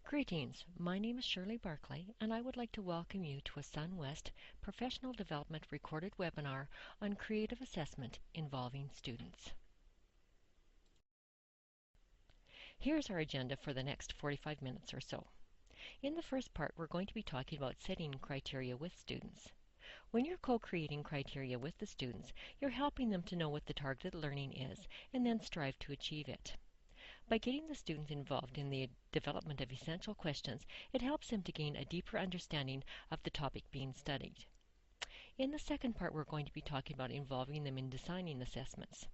Greetings, my name is Shirley Barclay, and I would like to welcome you to a SunWest Professional Development recorded webinar on creative assessment involving students. Here's our agenda for the next 45 minutes or so. In the first part, we're going to be talking about setting criteria with students. When you're co-creating criteria with the students, you're helping them to know what the targeted learning is and then strive to achieve it. By getting the students involved in the development of essential questions, it helps them to gain a deeper understanding of the topic being studied. In the second part, we're going to be talking about involving them in designing assessments.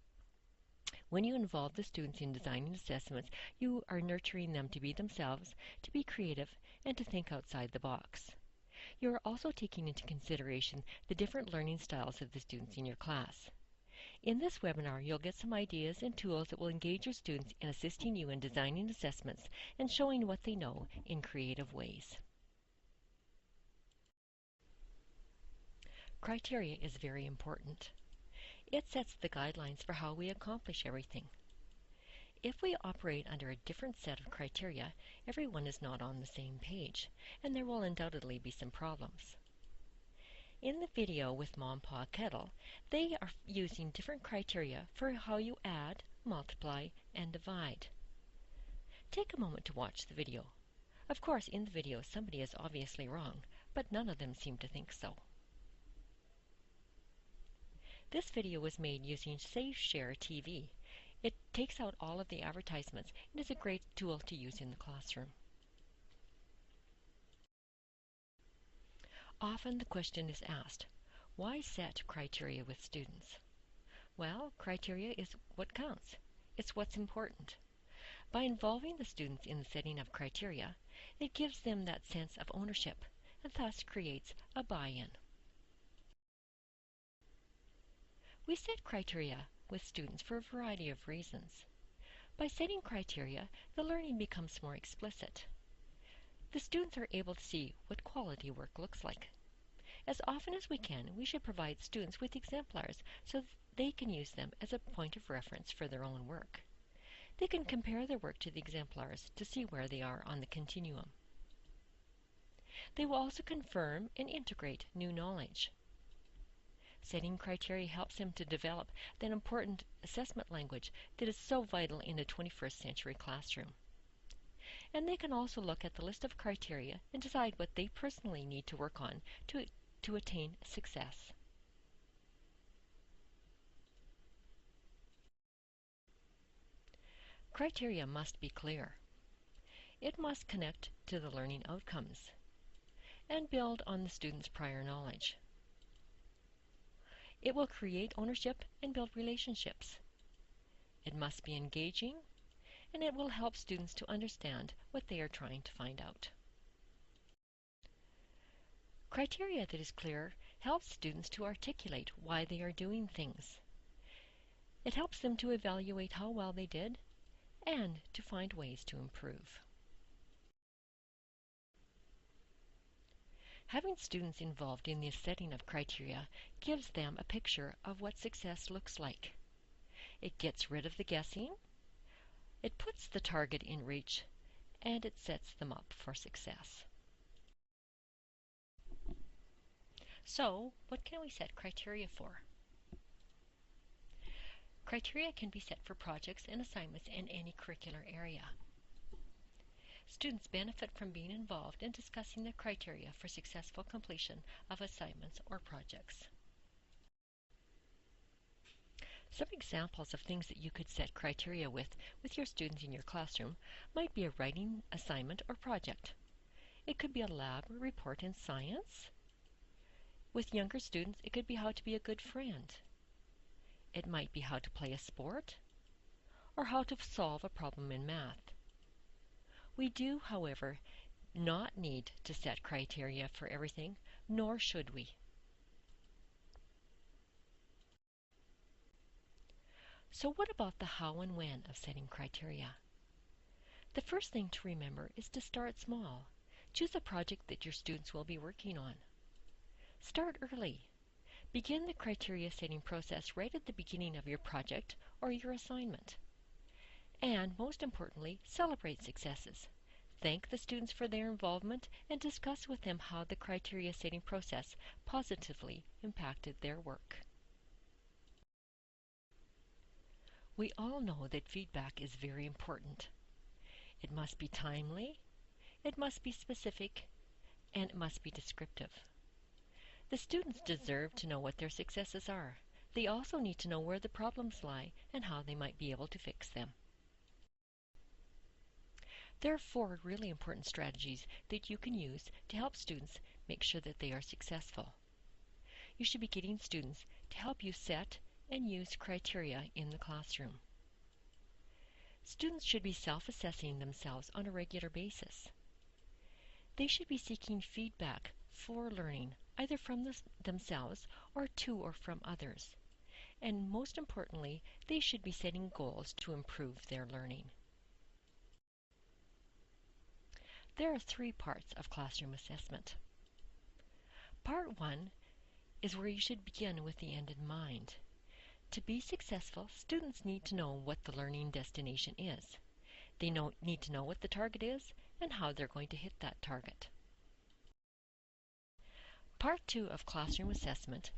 When you involve the students in designing assessments, you are nurturing them to be themselves, to be creative, and to think outside the box. You are also taking into consideration the different learning styles of the students in your class. In this webinar, you'll get some ideas and tools that will engage your students in assisting you in designing assessments and showing what they know in creative ways. Criteria is very important. It sets the guidelines for how we accomplish everything. If we operate under a different set of criteria, everyone is not on the same page, and there will undoubtedly be some problems. In the video with Mom, Pa, Kettle, they are using different criteria for how you add, multiply, and divide. Take a moment to watch the video. Of course, in the video, somebody is obviously wrong, but none of them seem to think so. This video was made using SafeShare TV. It takes out all of the advertisements and is a great tool to use in the classroom. Often the question is asked, why set criteria with students? Well, criteria is what counts. It's what's important. By involving the students in the setting of criteria, it gives them that sense of ownership and thus creates a buy-in. We set criteria with students for a variety of reasons. By setting criteria, the learning becomes more explicit. The students are able to see what quality work looks like. As often as we can, we should provide students with exemplars so that they can use them as a point of reference for their own work. They can compare their work to the exemplars to see where they are on the continuum. They will also confirm and integrate new knowledge. Setting criteria helps them to develop that important assessment language that is so vital in a 21st century classroom. And they can also look at the list of criteria and decide what they personally need to work on to attain success. Criteria must be clear. It must connect to the learning outcomes and build on the student's prior knowledge. It will create ownership and build relationships. It must be engaging, and it will help students to understand what they are trying to find out. Criteria that is clear helps students to articulate why they are doing things. It helps them to evaluate how well they did and to find ways to improve. Having students involved in the setting of criteria gives them a picture of what success looks like. It gets rid of the guessing, it puts the target in reach, and it sets them up for success. So, what can we set criteria for? Criteria can be set for projects and assignments in any curricular area. Students benefit from being involved in discussing the criteria for successful completion of assignments or projects. Some examples of things that you could set criteria with your students in your classroom might be a writing assignment or project. It could be a lab report in science. With younger students, it could be how to be a good friend. It might be how to play a sport or how to solve a problem in math. We do, however, not need to set criteria for everything, nor should we. So what about the how and when of setting criteria? The first thing to remember is to start small. Choose a project that your students will be working on. Start early. Begin the criteria setting process right at the beginning of your project or your assignment. And most importantly, celebrate successes. Thank the students for their involvement and discuss with them how the criteria setting process positively impacted their work. We all know that feedback is very important. It must be timely, it must be specific, and it must be descriptive. The students deserve to know what their successes are. They also need to know where the problems lie and how they might be able to fix them. There are 4 really important strategies that you can use to help students make sure that they are successful. You should be getting students to help you set and use criteria in the classroom. Students should be self-assessing themselves on a regular basis. They should be seeking feedback for learning, either from themselves or to or from others. And most importantly, they should be setting goals to improve their learning. There are 3 parts of classroom assessment. Part 1 is where you should begin with the end in mind. To be successful, students need to know what the learning destination is. They need to know what the target is and how they're going to hit that target. Part 2 of classroom assessment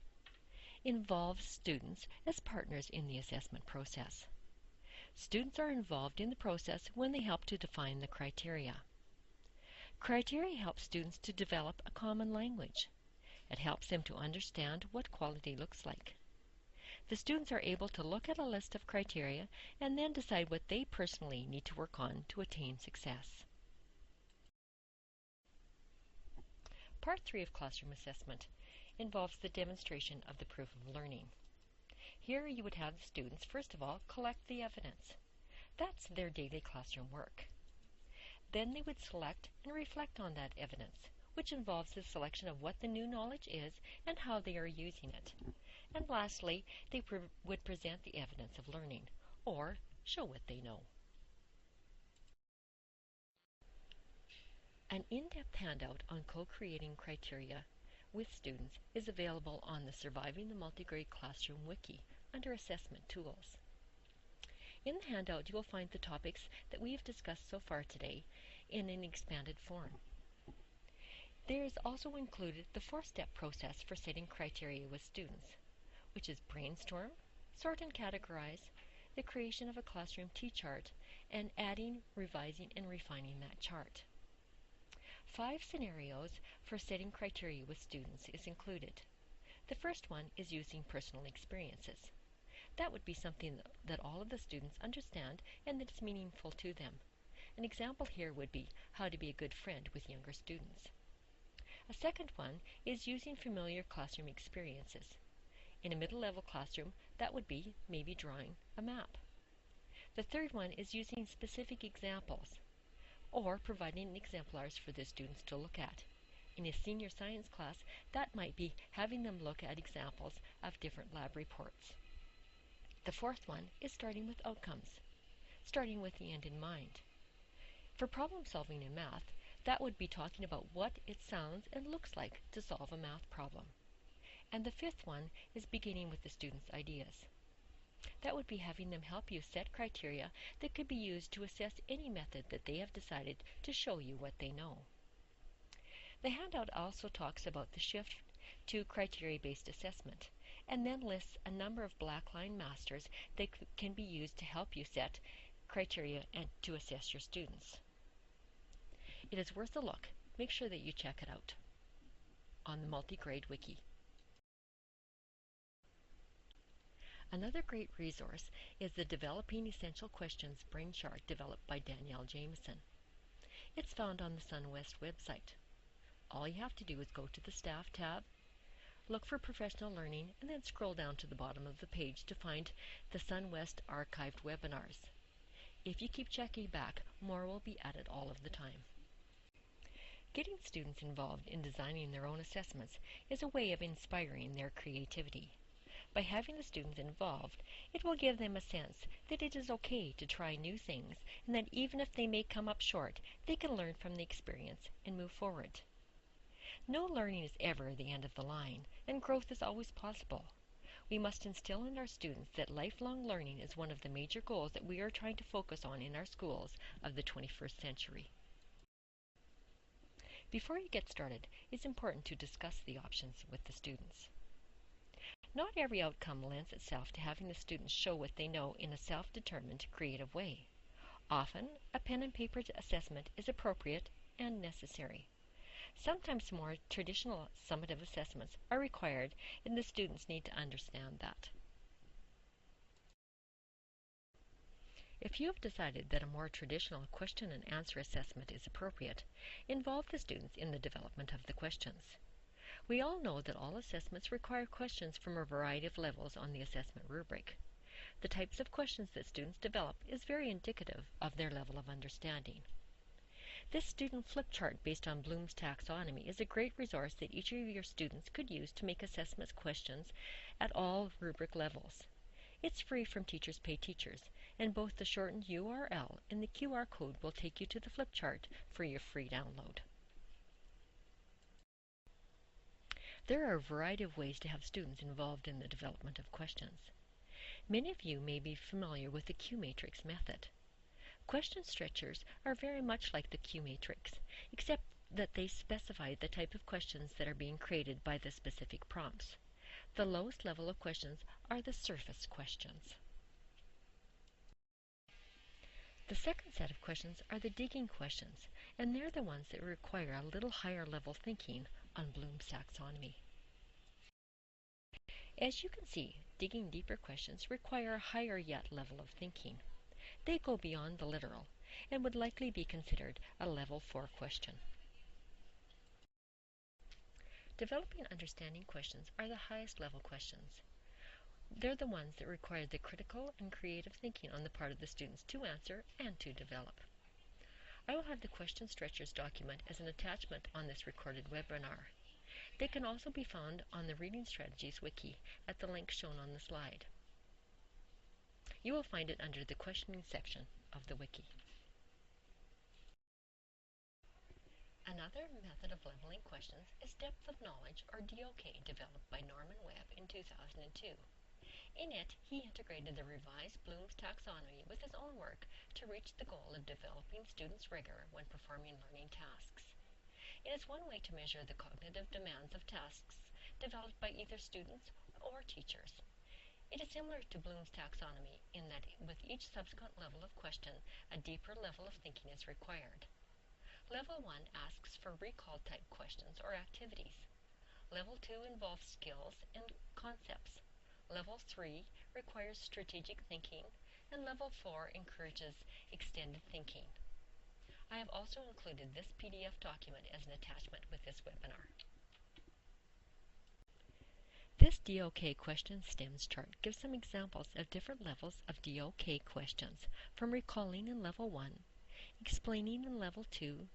involves students as partners in the assessment process. Students are involved in the process when they help to define the criteria. Criteria help students to develop a common language. It helps them to understand what quality looks like. The students are able to look at a list of criteria and then decide what they personally need to work on to attain success. Part 3 of classroom assessment involves the demonstration of the proof of learning. Here you would have the students, first of all, collect the evidence. That's their daily classroom work. Then they would select and reflect on that evidence, which involves the selection of what the new knowledge is and how they are using it. And lastly, they would present the evidence of learning, or show what they know. An in-depth handout on co-creating criteria with students is available on the Surviving the Multigrade Classroom Wiki under Assessment Tools. In the handout, you will find the topics that we have discussed so far today in an expanded form. There is also included the 4-step process for setting criteria with students, which is brainstorm, sort and categorize, the creation of a classroom T-chart, and adding, revising, and refining that chart. 5 scenarios for setting criteria with students is included. The first one is using personal experiences. That would be something that all of the students understand and that is meaningful to them. An example here would be how to be a good friend with younger students. A second one is using familiar classroom experiences. In a middle-level classroom, that would be maybe drawing a map. The third one is using specific examples or providing exemplars for the students to look at. In a senior science class, that might be having them look at examples of different lab reports. The fourth one is starting with outcomes, starting with the end in mind. For problem solving in math, that would be talking about what it sounds and looks like to solve a math problem. And the fifth one is beginning with the students' ideas. That would be having them help you set criteria that could be used to assess any method that they have decided to show you what they know. The handout also talks about the shift to criteria-based assessment, and then lists a number of Blackline masters that can be used to help you set criteria and to assess your students. It is worth a look. Make sure that you check it out on the Multigrade Wiki. Another great resource is the Developing Essential Questions Brain Chart developed by Danielle Jameson. It's found on the SunWest website. All you have to do is go to the Staff tab, look for Professional Learning, and then scroll down to the bottom of the page to find the SunWest archived webinars. If you keep checking back, more will be added all of the time. Getting students involved in designing their own assessments is a way of inspiring their creativity. By having the students involved, it will give them a sense that it is okay to try new things and that even if they may come up short, they can learn from the experience and move forward. No learning is ever the end of the line, and growth is always possible. We must instill in our students that lifelong learning is one of the major goals that we are trying to focus on in our schools of the 21st century. Before you get started, it's important to discuss the options with the students. Not every outcome lends itself to having the students show what they know in a self-determined, creative way. Often, a pen and paper assessment is appropriate and necessary. Sometimes more traditional summative assessments are required, and the students need to understand that. If you have decided that a more traditional question and answer assessment is appropriate, involve the students in the development of the questions. We all know that all assessments require questions from a variety of levels on the assessment rubric. The types of questions that students develop is very indicative of their level of understanding. This student flip chart based on Bloom's taxonomy is a great resource that each of your students could use to make assessment questions at all rubric levels. It's free from Teachers Pay Teachers, and both the shortened URL and the QR code will take you to the flip chart for your free download. There are a variety of ways to have students involved in the development of questions. Many of you may be familiar with the Q-matrix method. Question stretchers are very much like the Q-matrix, except that they specify the type of questions that are being created by the specific prompts. The lowest level of questions are the surface questions. The second set of questions are the digging questions, and they're the ones that require a little higher level thinking on Bloom's taxonomy. As you can see, digging deeper questions require a higher yet level of thinking. They go beyond the literal and would likely be considered a level 4 question. Developing understanding questions are the highest level questions. They're the ones that require the critical and creative thinking on the part of the students to answer and to develop. I will have the question stretchers document as an attachment on this recorded webinar. They can also be found on the Reading Strategies wiki at the link shown on the slide. You will find it under the questioning section of the wiki. Another method of leveling questions is depth of knowledge, or DOK, developed by Norman Webb in 2002. In it, he integrated the revised Bloom's taxonomy with his own work to reach the goal of developing students' rigor when performing learning tasks. It is one way to measure the cognitive demands of tasks developed by either students or teachers. It is similar to Bloom's taxonomy in that with each subsequent level of question, a deeper level of thinking is required. Level 1 asks for recall type questions or activities. Level 2 involves skills and concepts. Level 3 requires strategic thinking, and Level 4 encourages extended thinking. I have also included this PDF document as an attachment with this webinar. This DOK question stems chart gives some examples of different levels of DOK questions, from recalling in Level 1, explaining in Level 2,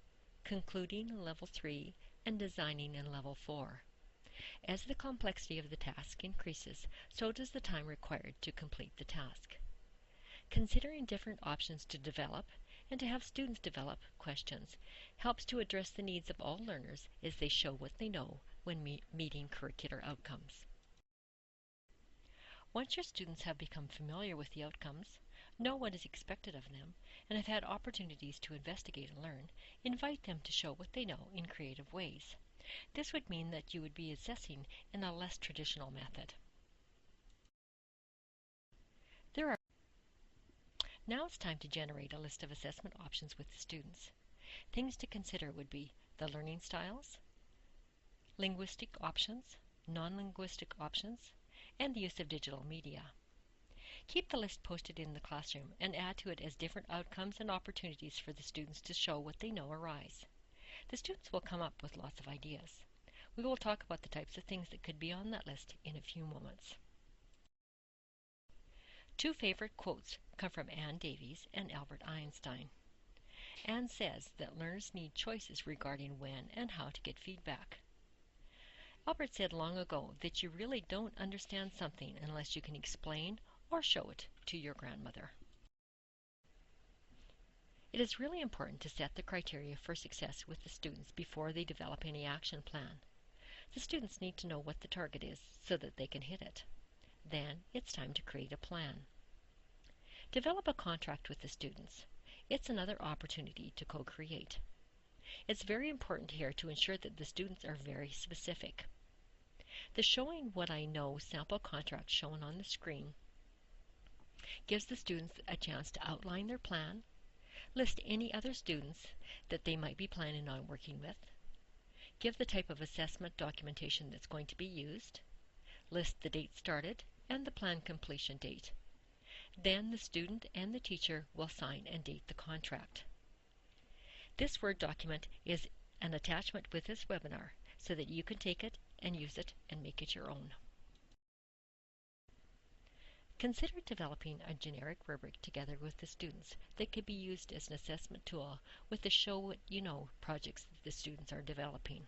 concluding in Level 3, and designing in Level 4. As the complexity of the task increases, so does the time required to complete the task. Considering different options to develop and to have students develop questions helps to address the needs of all learners as they show what they know when meeting curricular outcomes. Once your students have become familiar with the outcomes, know what is expected of them, and have had opportunities to investigate and learn, invite them to show what they know in creative ways. This would mean that you would be assessing in a less traditional method. Now it's time to generate a list of assessment options with the students. Things to consider would be the learning styles, linguistic options, non-linguistic options, and the use of digital media. Keep the list posted in the classroom and add to it as different outcomes and opportunities for the students to show what they know arise. The students will come up with lots of ideas. We will talk about the types of things that could be on that list in a few moments. Two favorite quotes come from Anne Davies and Albert Einstein. Anne says that learners need choices regarding when and how to get feedback. Albert said long ago that you really don't understand something unless you can explain or show it to your grandmother. It is really important to set the criteria for success with the students before they develop any action plan. The students need to know what the target is so that they can hit it. Then it's time to create a plan. Develop a contract with the students. It's another opportunity to co-create. It's very important here to ensure that the students are very specific. The Showing What I Know sample contract shown on the screen gives the students a chance to outline their plan, list any other students that they might be planning on working with, give the type of assessment documentation that's going to be used, list the date started and the plan completion date. Then the student and the teacher will sign and date the contract. This Word document is an attachment with this webinar so that you can take it and use it and make it your own. Consider developing a generic rubric together with the students that could be used as an assessment tool with the Show What You Know projects that the students are developing.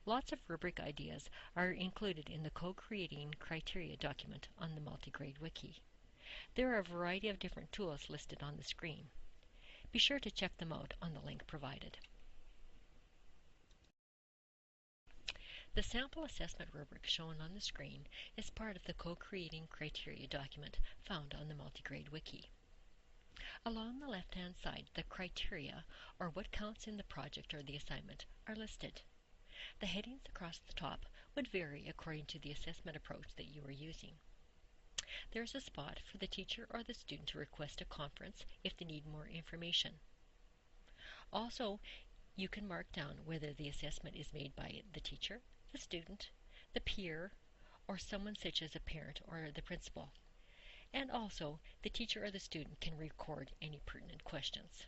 Lots of rubric ideas are included in the Co-Creating Criteria document on the Multigrade Wiki. There are a variety of different tools listed on the screen. Be sure to check them out on the link provided. The sample assessment rubric shown on the screen is part of the Co-Creating Criteria document found on the Multigrade Wiki. Along the left-hand side, the criteria, or what counts in the project or the assignment, are listed. The headings across the top would vary according to the assessment approach that you are using. There's a spot for the teacher or the student to request a conference if they need more information. Also, you can mark down whether the assessment is made by the teacher, the student, the peer, or someone such as a parent or the principal. And also, the teacher or the student can record any pertinent questions.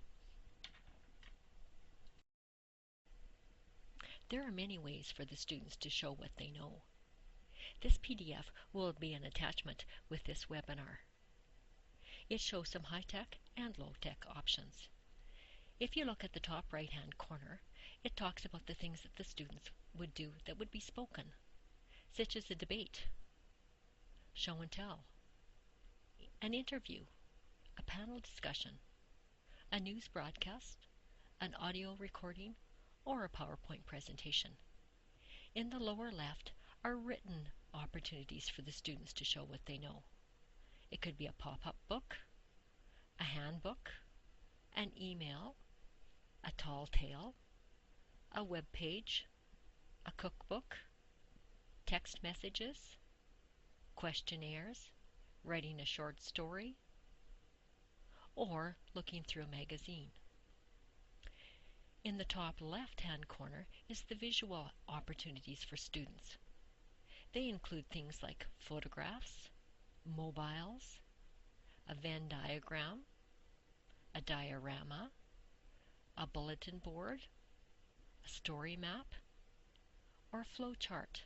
There are many ways for the students to show what they know. This PDF will be an attachment with this webinar. It shows some high-tech and low-tech options. If you look at the top right-hand corner, it talks about the things that the students would do that would be spoken, such as a debate, show and tell, an interview, a panel discussion, a news broadcast, an audio recording, or a PowerPoint presentation. In the lower left are written opportunities for the students to show what they know. It could be a pop-up book, a handbook, an email, a tall tale, a web page, a cookbook, text messages, questionnaires, writing a short story, or looking through a magazine. In the top left-hand corner is the visual opportunities for students. They include things like photographs, mobiles, a Venn diagram, a diorama, a bulletin board, a story map, or a flow chart.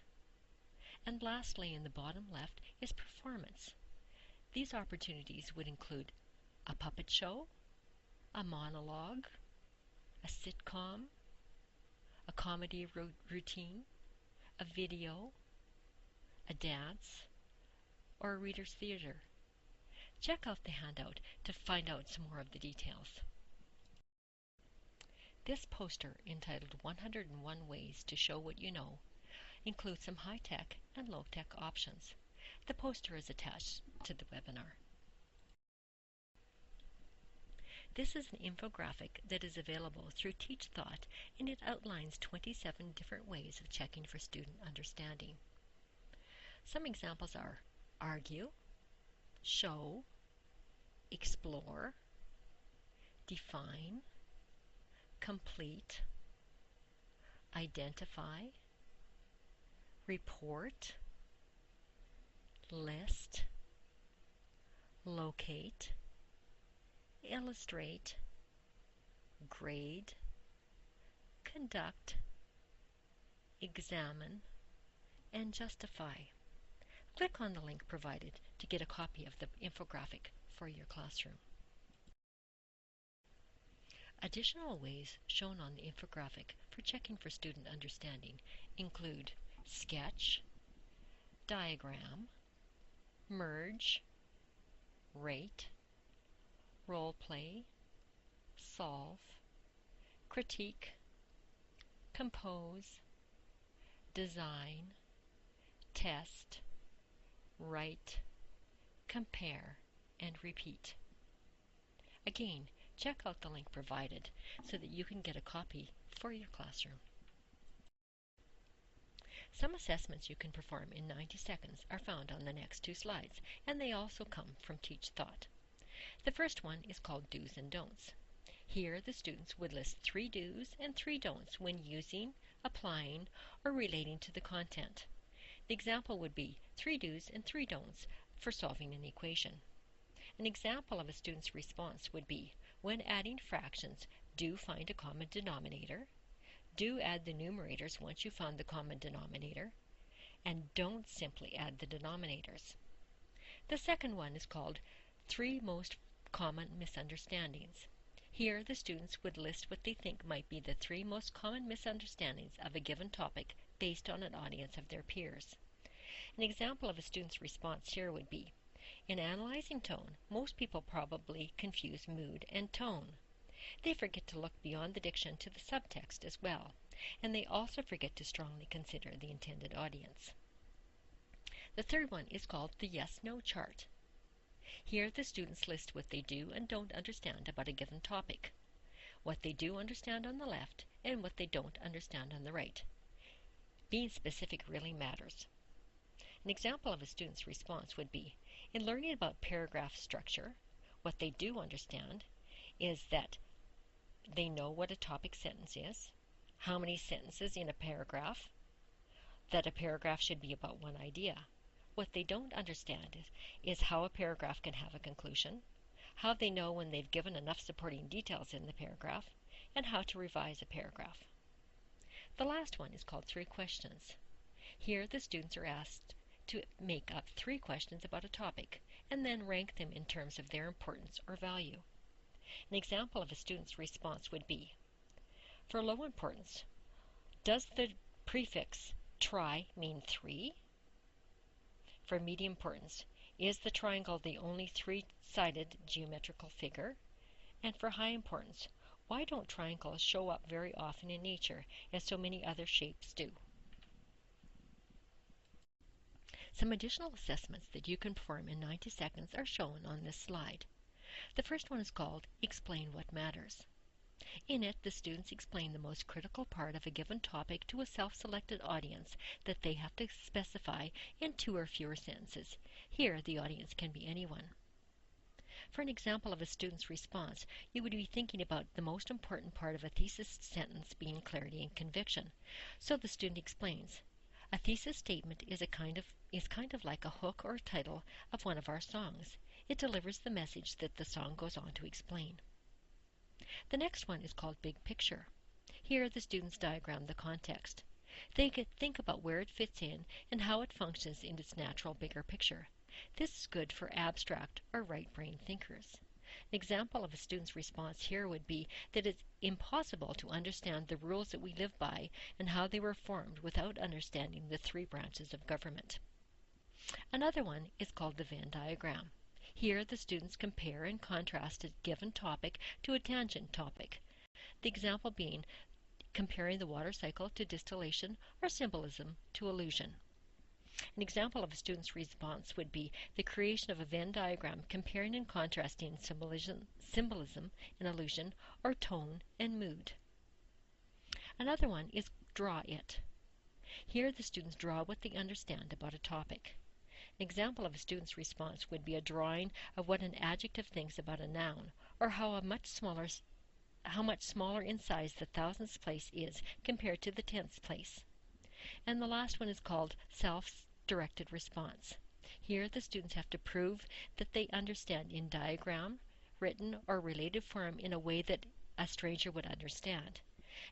And lastly, in the bottom left is performance. These opportunities would include a puppet show, a monologue, a sitcom, a comedy routine, a video, a dance, or a reader's theater. Check out the handout to find out some more of the details. This poster, entitled 101 Ways to Show What You Know, includes some high-tech and low-tech options. The poster is attached to the webinar. This is an infographic that is available through TeachThought, and it outlines 27 different ways of checking for student understanding. Some examples are argue, show, explore, define, complete, identify, report, list, locate, illustrate, grade, conduct, examine, and justify. Click on the link provided to get a copy of the infographic for your classroom. Additional ways shown on the infographic for checking for student understanding include sketch, diagram, merge, rate, role play, solve, critique, compose, design, test, write, compare, and repeat. Again, check out the link provided so that you can get a copy for your classroom. Some assessments you can perform in 90 seconds are found on the next two slides, and they also come from Teach Thought. The first one is called Do's and Don'ts. Here, the students would list 3 do's and 3 don'ts when using, applying, or relating to the content. The example would be 3 do's and 3 don'ts for solving an equation. An example of a student's response would be, when adding fractions, do find a common denominator, do add the numerators once you found the common denominator, and don't simply add the denominators. The second one is called 3 Most Common Misunderstandings. Here, the students would list what they think might be the 3 most common misunderstandings of a given topic based on an audience of their peers. An example of a student's response here would be, in analyzing tone, most people probably confuse mood and tone. They forget to look beyond the diction to the subtext as well, and they also forget to strongly consider the intended audience. The third one is called the yes-no chart. Here the students list what they do and don't understand about a given topic, what they do understand on the left, and what they don't understand on the right. Being specific really matters. An example of a student's response would be, in learning about paragraph structure, what they do understand is that they know what a topic sentence is, how many sentences in a paragraph, that a paragraph should be about one idea. What they don't understand is how a paragraph can have a conclusion, how they know when they've given enough supporting details in the paragraph, and how to revise a paragraph. The last one is called 3 questions. Here the students are asked to make up 3 questions about a topic, and then rank them in terms of their importance or value. An example of a student's response would be, for low importance, does the prefix tri mean 3? For medium importance, is the triangle the only 3-sided geometrical figure? And for high importance, why don't triangles show up very often in nature as so many other shapes do? Some additional assessments that you can perform in 90 seconds are shown on this slide. The first one is called Explain What Matters. In it, the students explain the most critical part of a given topic to a self-selected audience that they have to specify in 2 or fewer sentences. Here, the audience can be anyone. For an example of a student's response, you would be thinking about the most important part of a thesis sentence being clarity and conviction. So the student explains, a thesis statement is kind of like a hook or title of one of our songs. It delivers the message that the song goes on to explain. The next one is called Big Picture. Here the students diagram the context. They could think about where it fits in and how it functions in its natural bigger picture. This is good for abstract or right-brain thinkers. An example of a student's response here would be that it's impossible to understand the rules that we live by and how they were formed without understanding the 3 branches of government. Another one is called the Venn diagram. Here the students compare and contrast a given topic to a tangent topic. The example being comparing the water cycle to distillation or symbolism to illusion. An example of a student's response would be the creation of a Venn diagram comparing and contrasting symbolism and illusion, or tone and mood. Another one is Draw It. Here the students draw what they understand about a topic. An example of a student's response would be a drawing of what an adjective thinks about a noun, or how much smaller in size the thousandths place is compared to the tenths place. And the last one is called Self-Directed Response. Here the students have to prove that they understand in diagram, written, or related form in a way that a stranger would understand.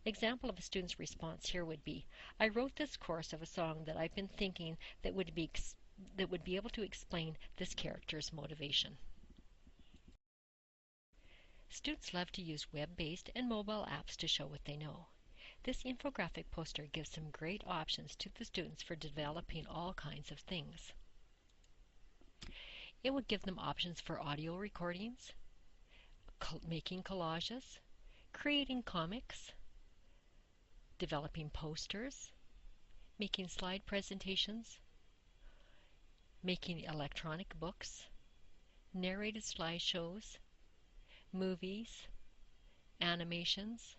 An example of a student's response here would be, I wrote this chorus of a song that I've been thinking that would be able to explain this character's motivation. Students love to use web-based and mobile apps to show what they know. This infographic poster gives some great options to the students for developing all kinds of things. It would give them options for audio recordings, making collages, creating comics, developing posters, making slide presentations, making electronic books, narrated slideshows, movies, animations,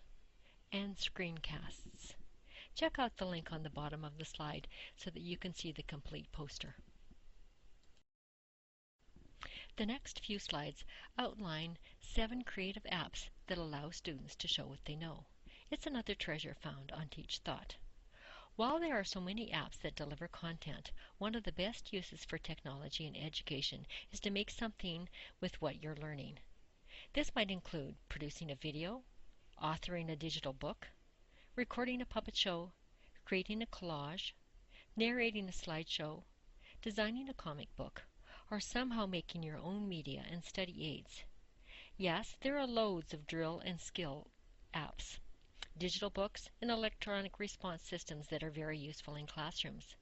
and screencasts. Check out the link on the bottom of the slide so that you can see the complete poster. The next few slides outline 7 creative apps that allow students to show what they know. It's another treasure found on Teach Thought. While there are so many apps that deliver content, one of the best uses for technology in education is to make something with what you're learning. This might include producing a video, authoring a digital book, recording a puppet show, creating a collage, narrating a slideshow, designing a comic book, or somehow making your own media and study aids. Yes, there are loads of drill and skill apps, digital books, and electronic response systems that are very useful in classrooms.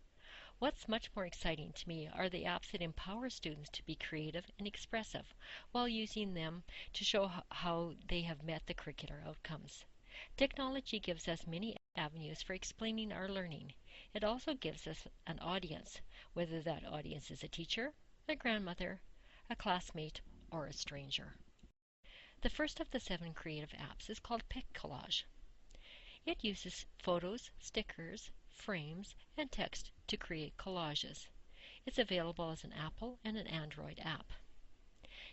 What's much more exciting to me are the apps that empower students to be creative and expressive while using them to show how they have met the curricular outcomes. Technology gives us many avenues for explaining our learning. It also gives us an audience, whether that audience is a teacher, a grandmother, a classmate, or a stranger. The first of the 7 creative apps is called PicCollage. It uses photos, stickers, frames, and text to create collages. It's available as an Apple and an Android app.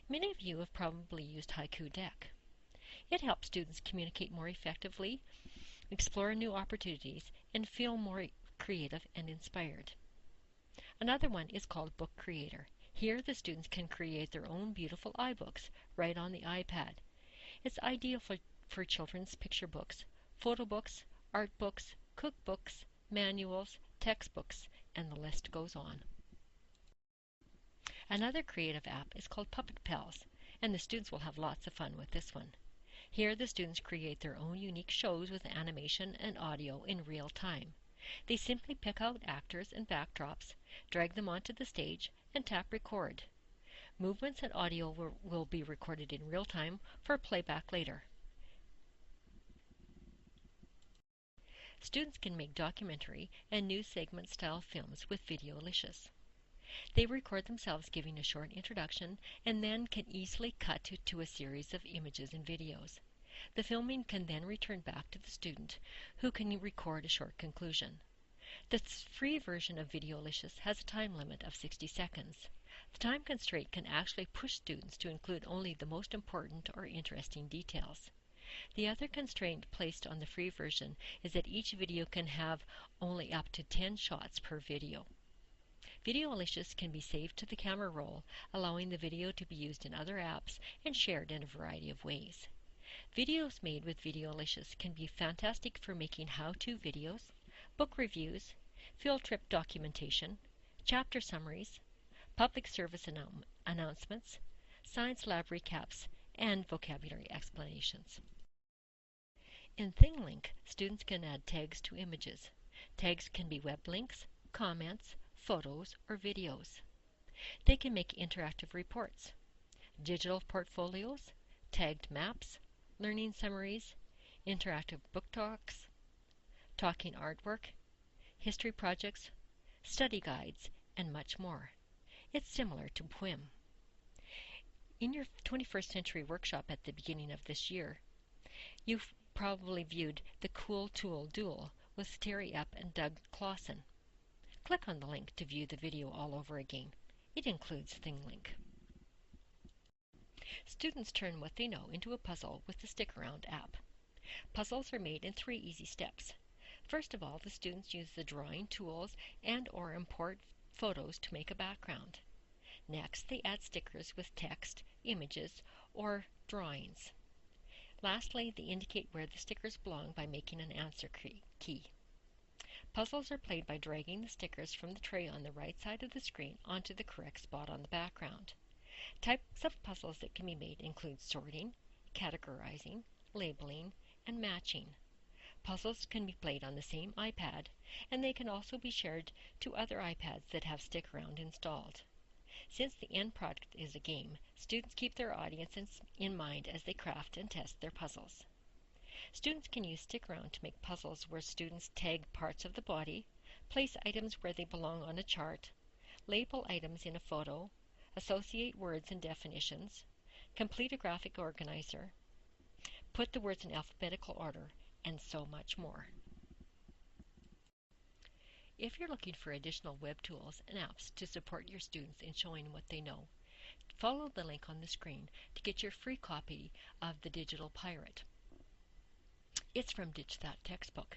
Many of you have probably used Haiku Deck. It helps students communicate more effectively, explore new opportunities, and feel more creative and inspired. Another one is called Book Creator. Here the students can create their own beautiful iBooks right on the iPad. It's ideal for children's picture books, photo books, art books, cookbooks, manuals, textbooks, and the list goes on. Another creative app is called Puppet Pals, and the students will have lots of fun with this one. Here the students create their own unique shows with animation and audio in real time. They simply pick out actors and backdrops, drag them onto the stage, and tap record. Movements and audio will be recorded in real time for playback later. Students can make documentary and news segment style films with Videolicious. They record themselves giving a short introduction and then can easily cut to a series of images and videos. The filming can then return back to the student, who can record a short conclusion. The free version of Videolicious has a time limit of 60 seconds. The time constraint can actually push students to include only the most important or interesting details. The other constraint placed on the free version is that each video can have only up to 10 shots per video. Videolicious can be saved to the camera roll, allowing the video to be used in other apps and shared in a variety of ways. Videos made with Videolicious can be fantastic for making how-to videos, book reviews, field trip documentation, chapter summaries, public service announcements, science lab recaps, and vocabulary explanations. In ThingLink, students can add tags to images. Tags can be web links, comments, photos, or videos. They can make interactive reports, digital portfolios, tagged maps, learning summaries, interactive book talks, talking artwork, history projects, study guides, and much more. It's similar to Poem. In your 21st Century workshop at the beginning of this year, you've probably viewed the Cool Tool Duel with Terry Epp and Doug Clausen. Click on the link to view the video all over again. It includes ThingLink. Students turn what they know into a puzzle with the Stick Around app. Puzzles are made in 3 easy steps. First of all, the students use the drawing tools and/or import photos to make a background. Next, they add stickers with text, images, or drawings. Lastly, they indicate where the stickers belong by making an answer key. Puzzles are played by dragging the stickers from the tray on the right side of the screen onto the correct spot on the background. Types of puzzles that can be made include sorting, categorizing, labeling, and matching. Puzzles can be played on the same iPad, and they can also be shared to other iPads that have Stick Around installed. Since the end product is a game, students keep their audience in mind as they craft and test their puzzles. Students can use Stick Around to make puzzles where students tag parts of the body, place items where they belong on a chart, label items in a photo, associate words and definitions, complete a graphic organizer, put the words in alphabetical order, and so much more. If you're looking for additional web tools and apps to support your students in showing what they know, follow the link on the screen to get your free copy of The Digital Pirate. It's from Ditch That Textbook.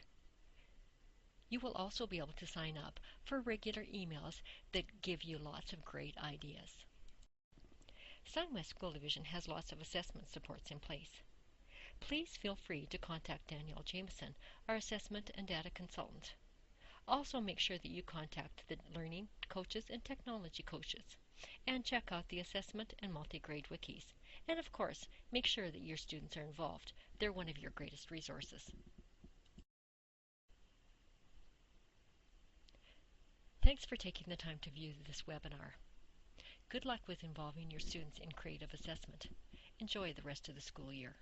You will also be able to sign up for regular emails that give you lots of great ideas. SunWest School Division has lots of assessment supports in place. Please feel free to contact Danielle Jameson, our assessment and data consultant. Also make sure that you contact the learning coaches and technology coaches, and check out the assessment and multi-grade wikis. And of course, make sure that your students are involved. They're one of your greatest resources. Thanks for taking the time to view this webinar. Good luck with involving your students in creative assessment. Enjoy the rest of the school year.